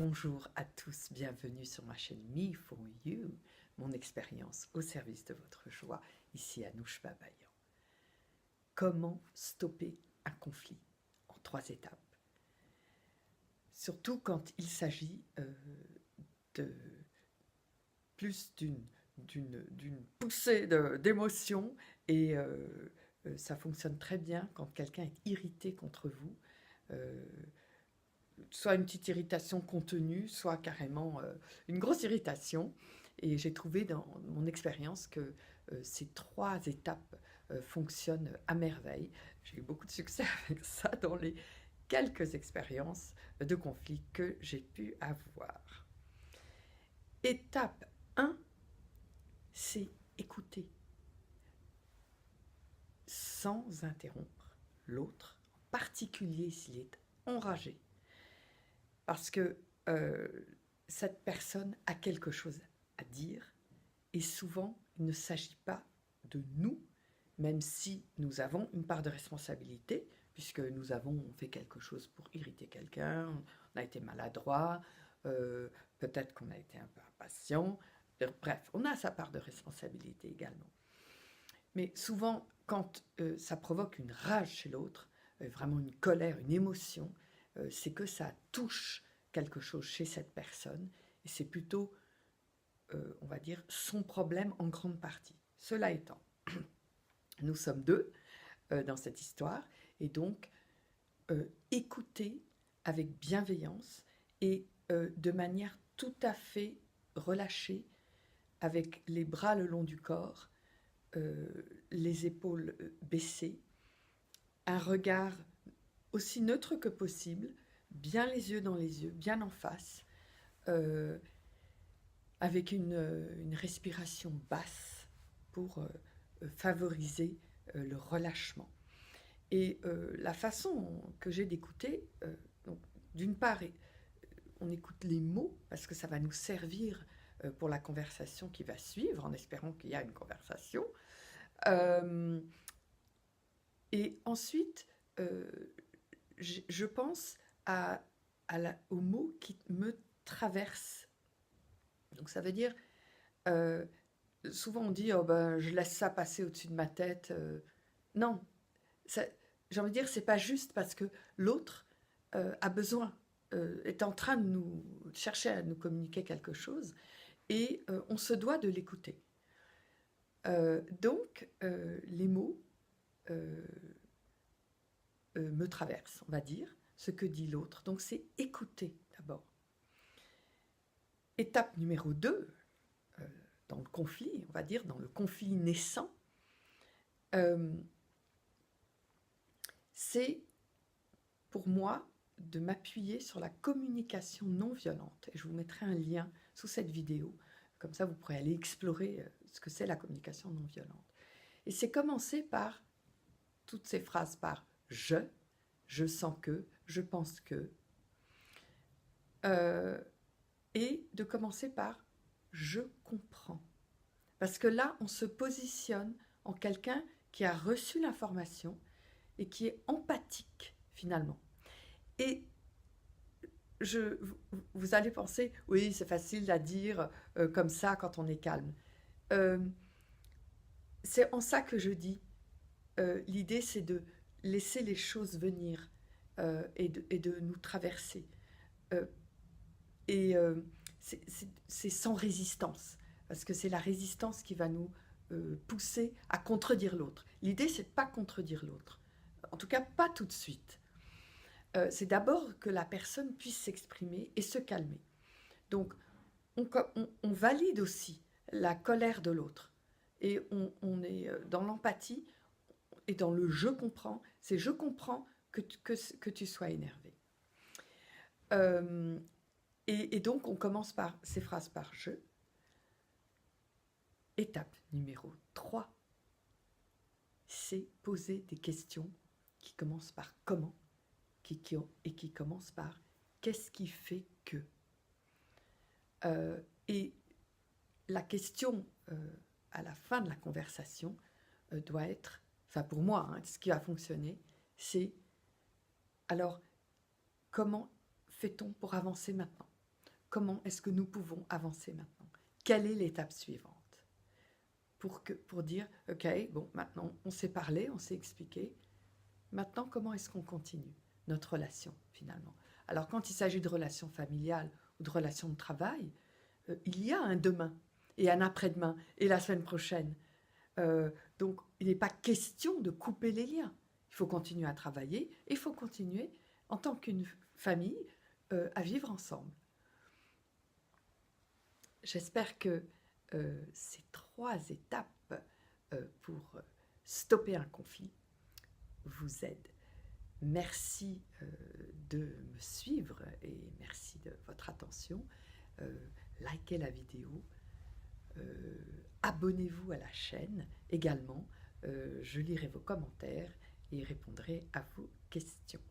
Bonjour à tous, bienvenue sur ma chaîne Me for You, mon expérience au service de votre joie, ici à Nouch Babayan. Comment stopper un conflit en 3 étapes? Surtout quand il s'agit de plus d'une poussée d'émotion et ça fonctionne très bien quand quelqu'un est irrité contre vous. Soit une petite irritation contenue, soit carrément une grosse irritation. Et j'ai trouvé dans mon expérience que ces 3 étapes fonctionnent à merveille. J'ai eu beaucoup de succès avec ça dans les quelques expériences de conflits que j'ai pu avoir. Étape 1, c'est écouter sans interrompre l'autre, en particulier s'il est enragé. Parce que cette personne a quelque chose à dire et souvent il ne s'agit pas de nous, même si nous avons une part de responsabilité, puisque nous avons fait quelque chose pour irriter quelqu'un, on a été maladroit, peut-être qu'on a été un peu impatient, bref, on a sa part de responsabilité également. Mais souvent, quand ça provoque une rage chez l'autre, vraiment une colère, une émotion, c'est que ça touche quelque chose chez cette personne et c'est plutôt, on va dire, son problème en grande partie. Cela étant, nous sommes 2 dans cette histoire et donc écouter avec bienveillance et de manière tout à fait relâchée, avec les bras le long du corps, les épaules baissées, un regard aussi neutre que possible, bien les yeux dans les yeux, bien en face, avec une respiration basse pour favoriser le relâchement. Et la façon que j'ai d'écouter, d'une part, on écoute les mots parce que ça va nous servir pour la conversation qui va suivre, en espérant qu'il y a une conversation. Et ensuite, je pense aux mots qui me traversent. Donc ça veut dire, souvent on dit, oh ben, je laisse ça passer au-dessus de ma tête. Non, j'ai envie de dire, c'est pas juste parce que l'autre a besoin, est en train de nous chercher à nous communiquer quelque chose et on se doit de l'écouter. Donc, les mots me traversent, on va dire, ce que dit l'autre. Donc, c'est écouter d'abord. Étape numéro 2, dans le conflit, on va dire, dans le conflit naissant, c'est pour moi de m'appuyer sur la communication non violente. Et je vous mettrai un lien sous cette vidéo, comme ça vous pourrez aller explorer ce que c'est la communication non violente. Et c'est commencer par toutes ces phrases par je sens que, je pense que, et de commencer par je comprends. Parce que là, on se positionne en quelqu'un qui a reçu l'information et qui est empathique finalement. Et vous allez penser, oui, c'est facile à dire comme ça quand on est calme. C'est en ça que je dis, l'idée c'est de laisser les choses venir et de nous traverser. C'est sans résistance, parce que c'est la résistance qui va nous pousser à contredire l'autre. L'idée, c'est de ne pas contredire l'autre, en tout cas pas tout de suite. C'est d'abord que la personne puisse s'exprimer et se calmer. Donc, on valide aussi la colère de l'autre, et on est dans l'empathie et dans le « je comprends », c'est « je comprends que tu sois énervé ». Et donc, on commence par ces phrases par « je ». Étape numéro 3, c'est poser des questions qui commencent par « comment » et qui commencent par « qu'est-ce qui fait que ». Et la question à la fin de la conversation doit être, enfin pour moi, hein, ce qui va fonctionner, c'est alors comment fait-on pour avancer maintenant? comment est-ce que nous pouvons avancer maintenant? Quelle est l'étape suivante? Pour dire, OK, bon, maintenant, on s'est parlé, on s'est expliqué. Maintenant, comment est-ce qu'on continue notre relation, finalement? Alors, quand il s'agit de relations familiales ou de relations de travail, il y a un demain et un après-demain et la semaine prochaine. Donc, il n'est pas question de couper les liens. Il faut continuer à travailler et il faut continuer, en tant qu'une famille, à vivre ensemble. J'espère que ces 3 étapes pour stopper un conflit vous aident. Merci de me suivre et merci de votre attention. Likez la vidéo, abonnez-vous à la chaîne également. Je lirai vos commentaires et répondrai à vos questions.